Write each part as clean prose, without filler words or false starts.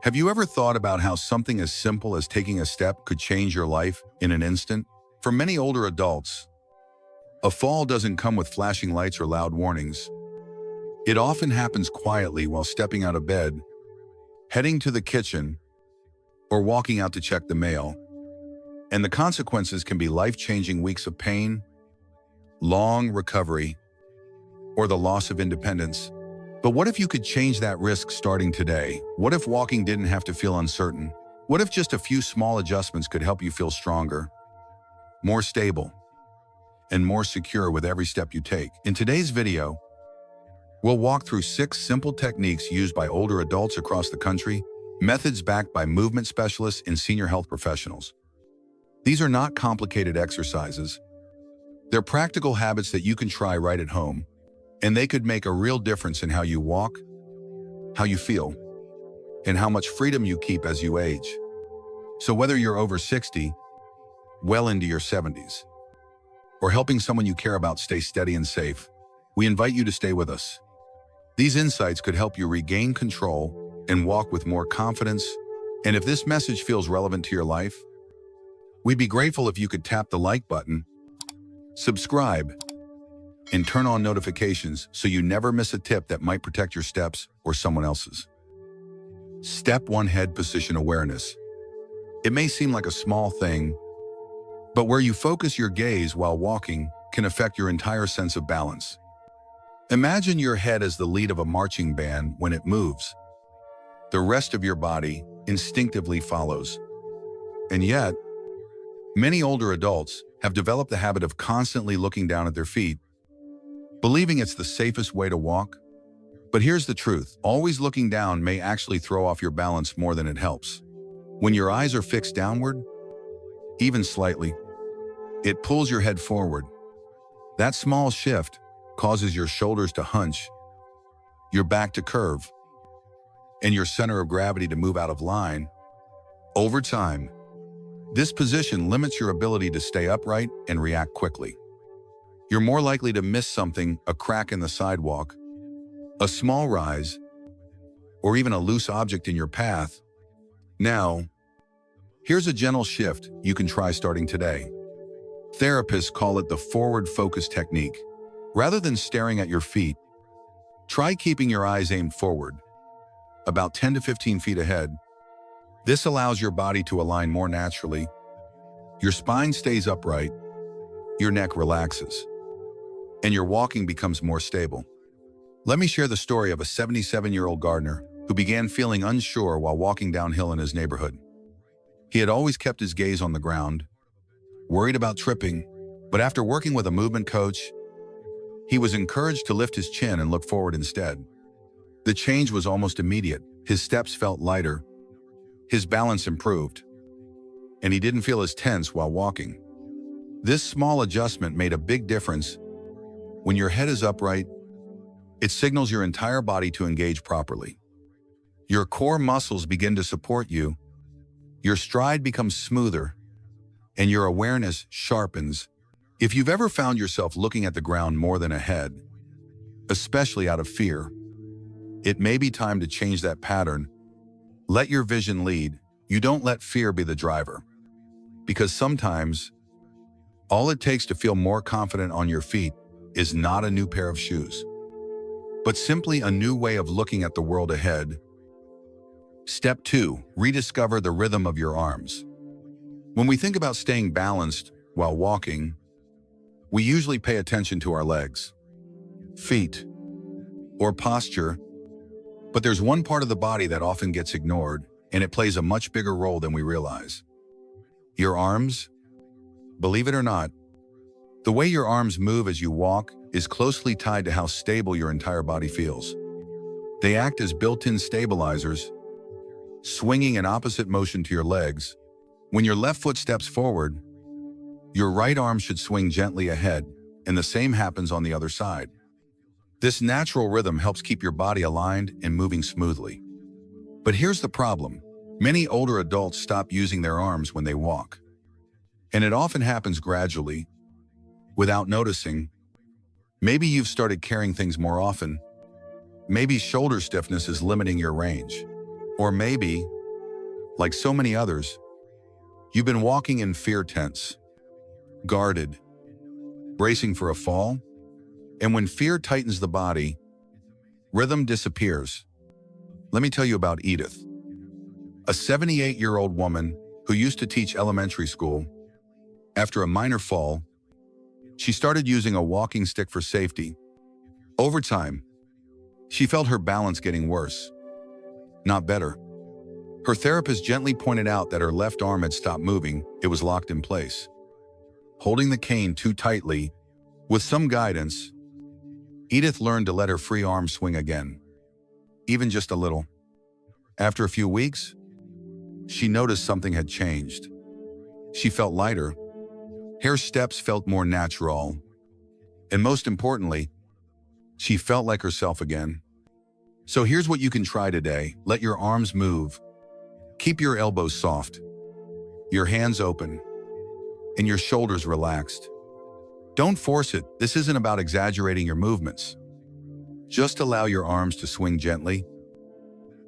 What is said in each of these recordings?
Have you ever thought about how something as simple as taking a step could change your life in an instant? For many older adults, a fall doesn't come with flashing lights or loud warnings. It often happens quietly while stepping out of bed, heading to the kitchen, or walking out to check the mail. And the consequences can be life-changing weeks of pain, long recovery, or the loss of independence. But what if you could change that risk starting today? What if walking didn't have to feel uncertain? What if just a few small adjustments could help you feel stronger, more stable, and more secure with every step you take? In today's video, we'll walk through 6 simple techniques used by older adults across the country, methods backed by movement specialists and senior health professionals. These are not complicated exercises. They're practical habits that you can try right at home, and they could make a real difference in how you walk, how you feel, and how much freedom you keep as you age. So whether you're over 60, well into your 70s, or helping someone you care about stay steady and safe, we invite you to stay with us. These insights could help you regain control and walk with more confidence. And if this message feels relevant to your life, we'd be grateful if you could tap the like button, subscribe, and turn on notifications so you never miss a tip that might protect your steps or someone else's. Step 1: Head position awareness. It may seem like a small thing, but where you focus your gaze while walking can affect your entire sense of balance. Imagine your head as the lead of a marching band. When it moves, the rest of your body instinctively follows. And yet, many older adults have developed the habit of constantly looking down at their feet, believing it's the safest way to walk. But here's the truth: always looking down may actually throw off your balance more than it helps. When your eyes are fixed downward, even slightly, it pulls your head forward. That small shift causes your shoulders to hunch, your back to curve, and your center of gravity to move out of line. Over time, this position limits your ability to stay upright and react quickly. You're more likely to miss something, a crack in the sidewalk, a small rise, or even a loose object in your path. Now, here's a gentle shift you can try starting today. Therapists call it the forward focus technique. Rather than staring at your feet, try keeping your eyes aimed forward, about 10 to 15 feet ahead. This allows your body to align more naturally. Your spine stays upright, your neck relaxes, and your walking becomes more stable. Let me share the story of a 77-year-old gardener who began feeling unsure while walking downhill in his neighborhood. He had always kept his gaze on the ground, worried about tripping, but after working with a movement coach, he was encouraged to lift his chin and look forward instead. The change was almost immediate. His steps felt lighter, his balance improved, and he didn't feel as tense while walking. This small adjustment made a big difference. When your head is upright, it signals your entire body to engage properly. Your core muscles begin to support you, your stride becomes smoother, and your awareness sharpens. If you've ever found yourself looking at the ground more than ahead, especially out of fear, it may be time to change that pattern. Let your vision lead. You don't let fear be the driver. Because sometimes, all it takes to feel more confident on your feet is not a new pair of shoes, but simply a new way of looking at the world ahead. Step 2: Rediscover the rhythm of your arms. When we think about staying balanced while walking, we usually pay attention to our legs, feet, or posture, but there's one part of the body that often gets ignored, and it plays a much bigger role than we realize. Your arms. Believe it or not, the way your arms move as you walk is closely tied to how stable your entire body feels. They act as built-in stabilizers, swinging in opposite motion to your legs. When your left foot steps forward, your right arm should swing gently ahead, and the same happens on the other side. This natural rhythm helps keep your body aligned and moving smoothly. But here's the problem. Many older adults stop using their arms when they walk. And it often happens gradually, without noticing. Maybe you've started carrying things more often. Maybe shoulder stiffness is limiting your range. Or maybe Like so many others, you've been walking in fear tense, guarded, bracing for a fall, and when fear tightens the body, rhythm disappears. Let me tell you about Edith, a 78-year-old woman who used to teach elementary school. After a minor fall, she started using a walking stick for safety. Over time, she felt her balance getting worse, not better. Her therapist gently pointed out that her left arm had stopped moving, it was locked in place. Holding the cane too tightly, with some guidance, Edith learned to let her free arm swing again, even just a little. After a few weeks, she noticed something had changed. She felt lighter, her steps felt more natural, and most importantly, she felt like herself again. So here's what you can try today. Let your arms move. Keep your elbows soft, your hands open, and your shoulders relaxed. Don't force it. This isn't about exaggerating your movements. Just allow your arms to swing gently,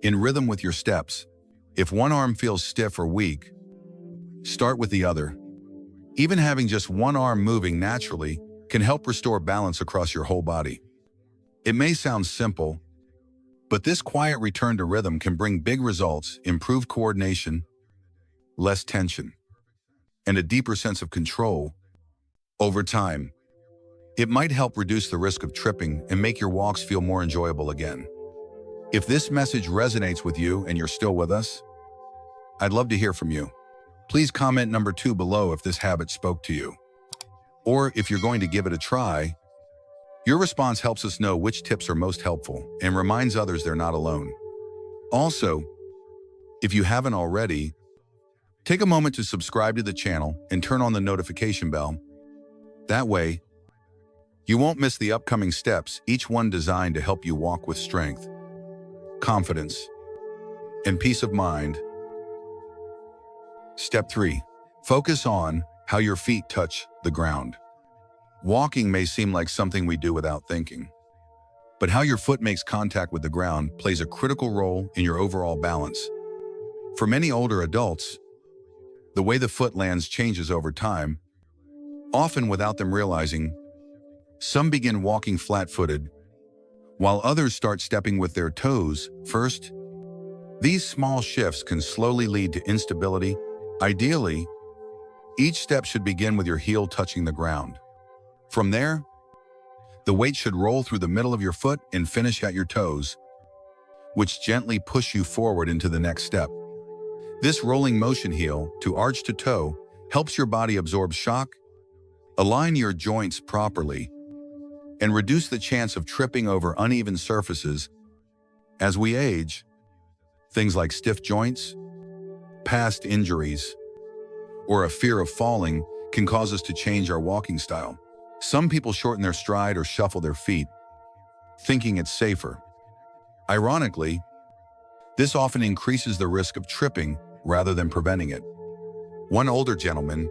in rhythm with your steps. If one arm feels stiff or weak, start with the other. Even having just one arm moving naturally can help restore balance across your whole body. It may sound simple, but this quiet return to rhythm can bring big results: improved coordination, less tension, and a deeper sense of control. Over time, it might help reduce the risk of tripping and make your walks feel more enjoyable again. If this message resonates with you and you're still with us, I'd love to hear from you. Please comment number 2 below if this habit spoke to you. Or if you're going to give it a try, your response helps us know which tips are most helpful and reminds others they're not alone. Also, if you haven't already, take a moment to subscribe to the channel and turn on the notification bell. That way, you won't miss the upcoming steps, each one designed to help you walk with strength, confidence, and peace of mind. Step 3. Focus on how your feet touch the ground. Walking may seem like something we do without thinking, but how your foot makes contact with the ground plays a critical role in your overall balance. For many older adults, the way the foot lands changes over time, often without them realizing. Some begin walking flat-footed, while others start stepping with their toes first. These small shifts can slowly lead to instability. Ideally, each step should begin with your heel touching the ground. From there, the weight should roll through the middle of your foot and finish at your toes, which gently push you forward into the next step. This rolling motion, heel to arch to toe, helps your body absorb shock, align your joints properly, and reduce the chance of tripping over uneven surfaces. As we age, things like stiff joints, past injuries, or a fear of falling can cause us to change our walking style. Some people shorten their stride or shuffle their feet, thinking it's safer. Ironically, this often increases the risk of tripping rather than preventing it. One older gentleman,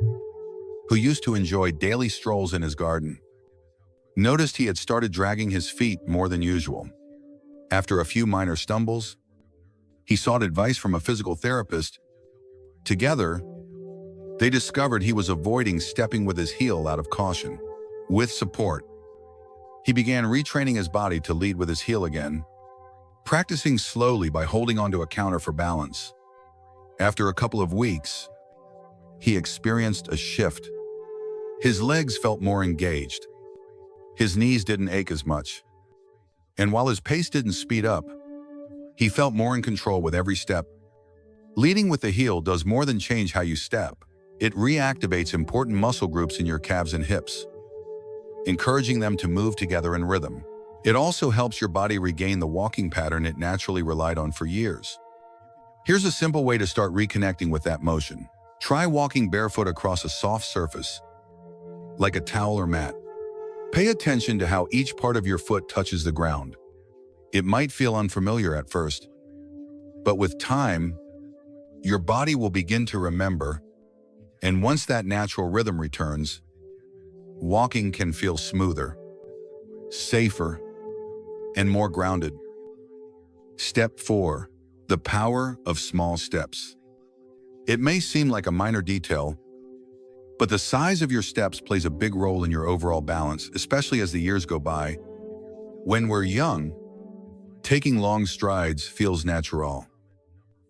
who used to enjoy daily strolls in his garden, noticed he had started dragging his feet more than usual. After a few minor stumbles, he sought advice from a physical therapist. Together, they discovered he was avoiding stepping with his heel out of caution. With support, he began retraining his body to lead with his heel again, practicing slowly by holding onto a counter for balance. After a couple of weeks, he experienced a shift. His legs felt more engaged. His knees didn't ache as much. And while his pace didn't speed up, he felt more in control with every step. Leading with the heel does more than change how you step. It reactivates important muscle groups in your calves and hips, encouraging them to move together in rhythm. It also helps your body regain the walking pattern it naturally relied on for years. Here's a simple way to start reconnecting with that motion. Try walking barefoot across a soft surface, like a towel or mat. Pay attention to how each part of your foot touches the ground. It might feel unfamiliar at first, but with time, your body will begin to remember, and once that natural rhythm returns, walking can feel smoother, safer, and more grounded. Step 4. The power of small steps. It may seem like a minor detail, but the size of your steps plays a big role in your overall balance, especially as the years go by. When we're young, taking long strides feels natural.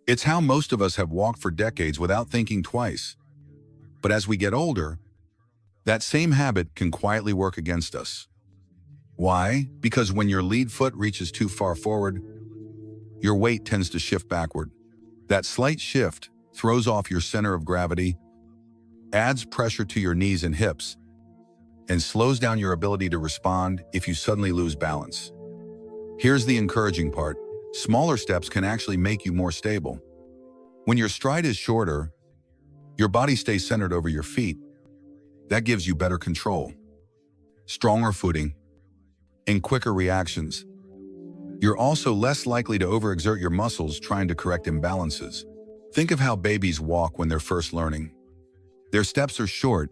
It's how most of us have walked for decades without thinking twice. But as we get older, that same habit can quietly work against us. Why? Because when your lead foot reaches too far forward, your weight tends to shift backward. That slight shift throws off your center of gravity, adds pressure to your knees and hips, and slows down your ability to respond if you suddenly lose balance. Here's the encouraging part. Smaller steps can actually make you more stable. When your stride is shorter, your body stays centered over your feet. That gives you better control, stronger footing, and quicker reactions. You're also less likely to overexert your muscles trying to correct imbalances. Think of how babies walk when they're first learning. Their steps are short,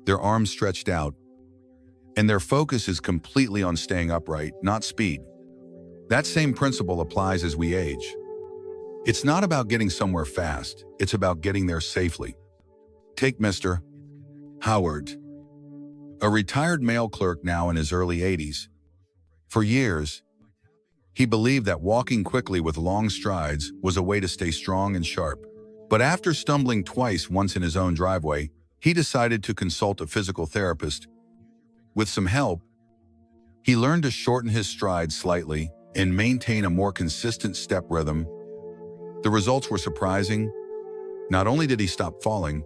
their arms stretched out, and their focus is completely on staying upright, not speed. That same principle applies as we age. It's not about getting somewhere fast, it's about getting there safely. Take Mr. Howard, a retired mail clerk now in his early 80s. For years, he believed that walking quickly with long strides was a way to stay strong and sharp. But after stumbling twice, once in his own driveway, he decided to consult a physical therapist. With some help, he learned to shorten his strides slightly and maintain a more consistent step rhythm. The results were surprising. Not only did he stop falling,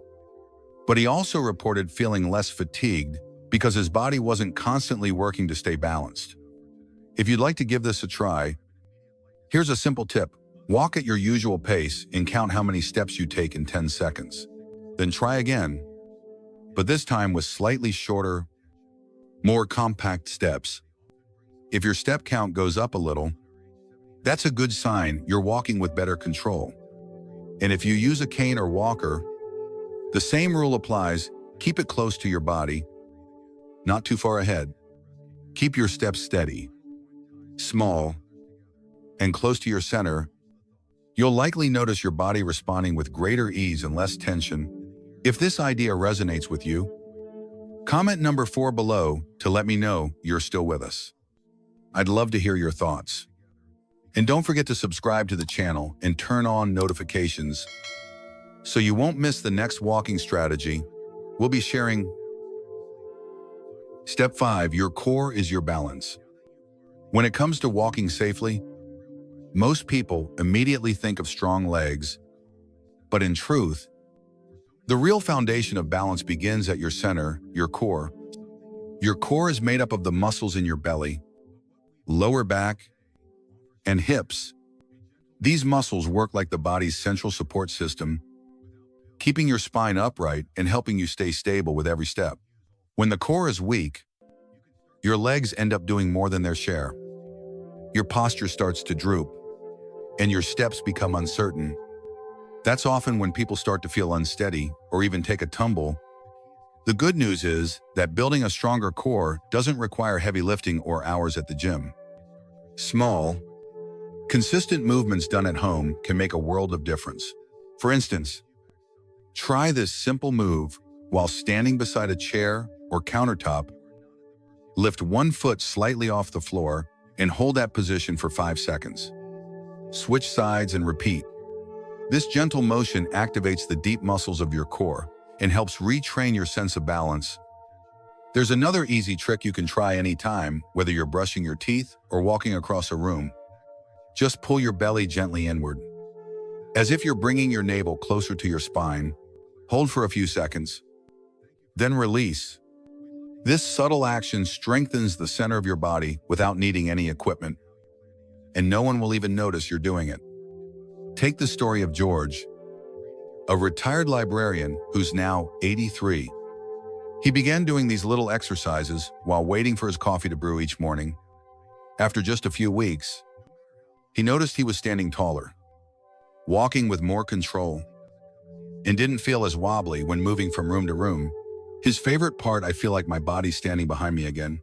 but he also reported feeling less fatigued because his body wasn't constantly working to stay balanced. If you'd like to give this a try, here's a simple tip. Walk at your usual pace and count how many steps you take in 10 seconds. Then try again, but this time with slightly shorter, more compact steps. If your step count goes up a little, that's a good sign you're walking with better control. And if you use a cane or walker, the same rule applies. Keep it close to your body, not too far ahead. Keep your steps steady, small, and close to your center. You'll likely notice your body responding with greater ease and less tension. If this idea resonates with you, comment number 4 below to let me know you're still with us. I'd love to hear your thoughts. And don't forget to subscribe to the channel and turn on notifications so you won't miss the next walking strategy we'll be sharing. Step 5, your core is your balance. When it comes to walking safely, most people immediately think of strong legs, but in truth, the real foundation of balance begins at your center, your core. Your core is made up of the muscles in your belly, lower back, and hips. These muscles work like the body's central support system, keeping your spine upright and helping you stay stable with every step. When the core is weak, your legs end up doing more than their share. Your posture starts to droop, and your steps become uncertain. That's often when people start to feel unsteady or even take a tumble. The good news is that building a stronger core doesn't require heavy lifting or hours at the gym. Small, consistent movements done at home can make a world of difference. For instance, try this simple move while standing beside a chair or countertop. Lift one foot slightly off the floor and hold that position for 5 seconds. Switch sides and repeat. This gentle motion activates the deep muscles of your core and helps retrain your sense of balance. There's another easy trick you can try anytime, whether you're brushing your teeth or walking across a room. Just pull your belly gently inward, as if you're bringing your navel closer to your spine. Hold for a few seconds, then release. This subtle action strengthens the center of your body without needing any equipment, and no one will even notice you're doing it. Take the story of George, a retired librarian who's now 83. He began doing these little exercises while waiting for his coffee to brew each morning. After just a few weeks, he noticed he was standing taller, walking with more control, and didn't feel as wobbly when moving from room to room. His favorite part, "I feel like my body's standing behind me again,"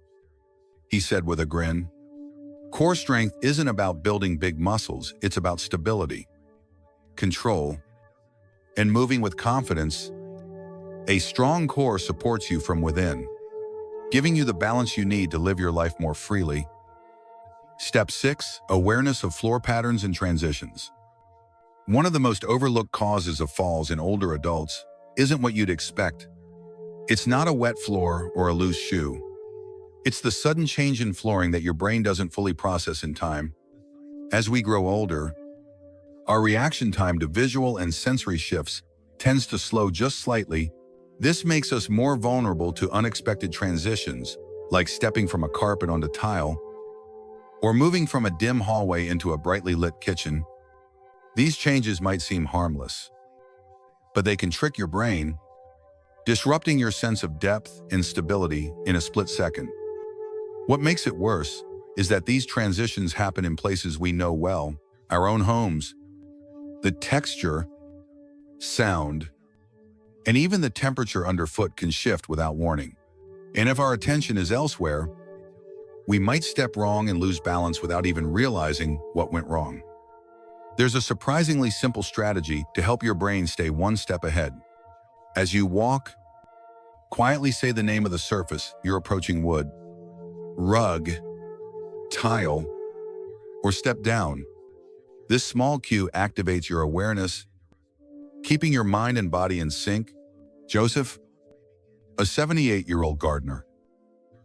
he said with a grin. Core strength isn't about building big muscles, it's about stability, control, and moving with confidence. A strong core supports you from within, giving you the balance you need to live your life more freely. Step 6. Awareness of floor patterns and transitions. One of the most overlooked causes of falls in older adults isn't what you'd expect. It's not a wet floor or a loose shoe. It's the sudden change in flooring that your brain doesn't fully process in time. As we grow older, our reaction time to visual and sensory shifts tends to slow just slightly. This makes us more vulnerable to unexpected transitions, like stepping from a carpet onto tile, or moving from a dim hallway into a brightly lit kitchen. These changes might seem harmless, but they can trick your brain, disrupting your sense of depth and stability in a split second. What makes it worse is that these transitions happen in places we know well, our own homes. The texture, sound, and even the temperature underfoot can shift without warning. And if our attention is elsewhere, we might step wrong and lose balance without even realizing what went wrong. There's a surprisingly simple strategy to help your brain stay one step ahead. As you walk, quietly say the name of the surface you're approaching: wood, rug, tile, or step down. This small cue activates your awareness, keeping your mind and body in sync. Joseph, a 78-year-old gardener,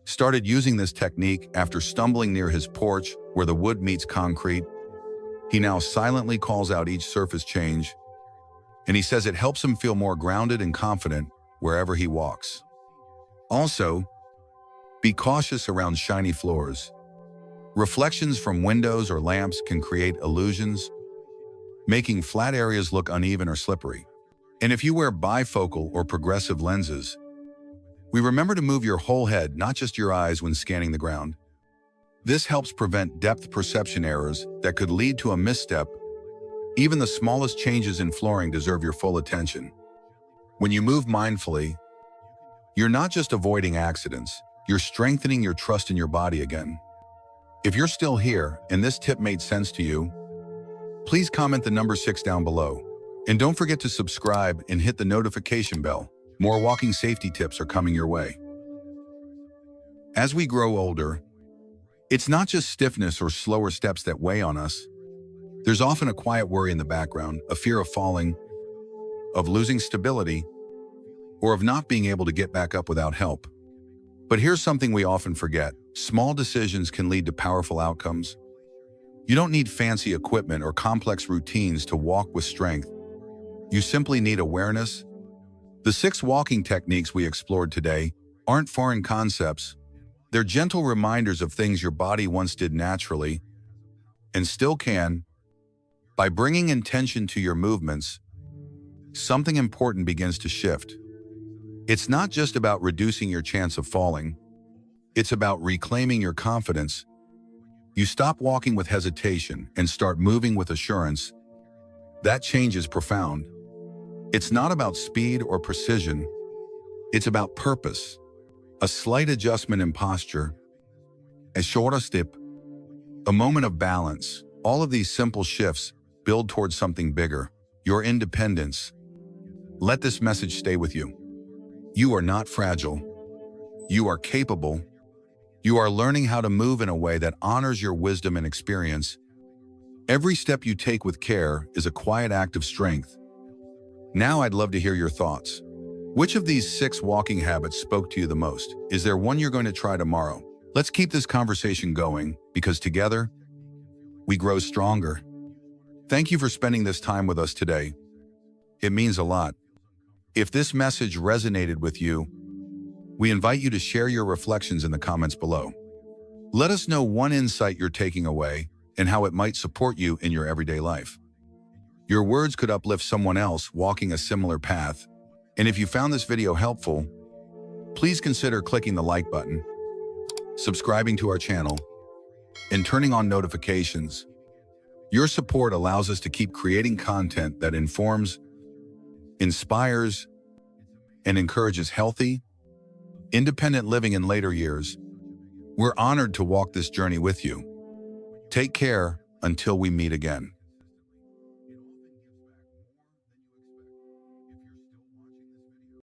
started using this technique after stumbling near his porch where the wood meets concrete. He now silently calls out each surface change, and he says it helps him feel more grounded and confident wherever he walks. Also, be cautious around shiny floors. Reflections from windows or lamps can create illusions, making flat areas look uneven or slippery. And if you wear bifocal or progressive lenses, remember to move your whole head, not just your eyes, when scanning the ground. This helps prevent depth perception errors that could lead to a misstep. Even the smallest changes in flooring deserve your full attention. When you move mindfully, you're not just avoiding accidents, you're strengthening your trust in your body again. If you're still here and this tip made sense to you, please comment the number 6 down below. And don't forget to subscribe and hit the notification bell. More walking safety tips are coming your way. As we grow older, it's not just stiffness or slower steps that weigh on us. There's often a quiet worry in the background, a fear of falling, of losing stability, or of not being able to get back up without help. But here's something we often forget. Small decisions can lead to powerful outcomes. You don't need fancy equipment or complex routines to walk with strength. You simply need awareness. The 6 walking techniques we explored today aren't foreign concepts. They're gentle reminders of things your body once did naturally and still can. By bringing intention to your movements, something important begins to shift. It's not just about reducing your chance of falling. It's about reclaiming your confidence. You stop walking with hesitation and start moving with assurance. That change is profound. It's not about speed or precision. It's about purpose. A slight adjustment in posture, a shorter step, a moment of balance. All of these simple shifts build towards something bigger, your independence. Let this message stay with you. You are not fragile. You are capable. You are learning how to move in a way that honors your wisdom and experience. Every step you take with care is a quiet act of strength. Now I'd love to hear your thoughts. Which of these 6 walking habits spoke to you the most? Is there one you're going to try tomorrow? Let's keep this conversation going, because together, we grow stronger. Thank you for spending this time with us today. It means a lot. If this message resonated with you, we invite you to share your reflections in the comments below. Let us know one insight you're taking away and how it might support you in your everyday life. Your words could uplift someone else walking a similar path. And if you found this video helpful, please consider clicking the like button, subscribing to our channel, and turning on notifications. Your support allows us to keep creating content that informs, inspires, and encourages healthy, independent living in later years. We're honored to walk this journey with you. Take care until we meet again.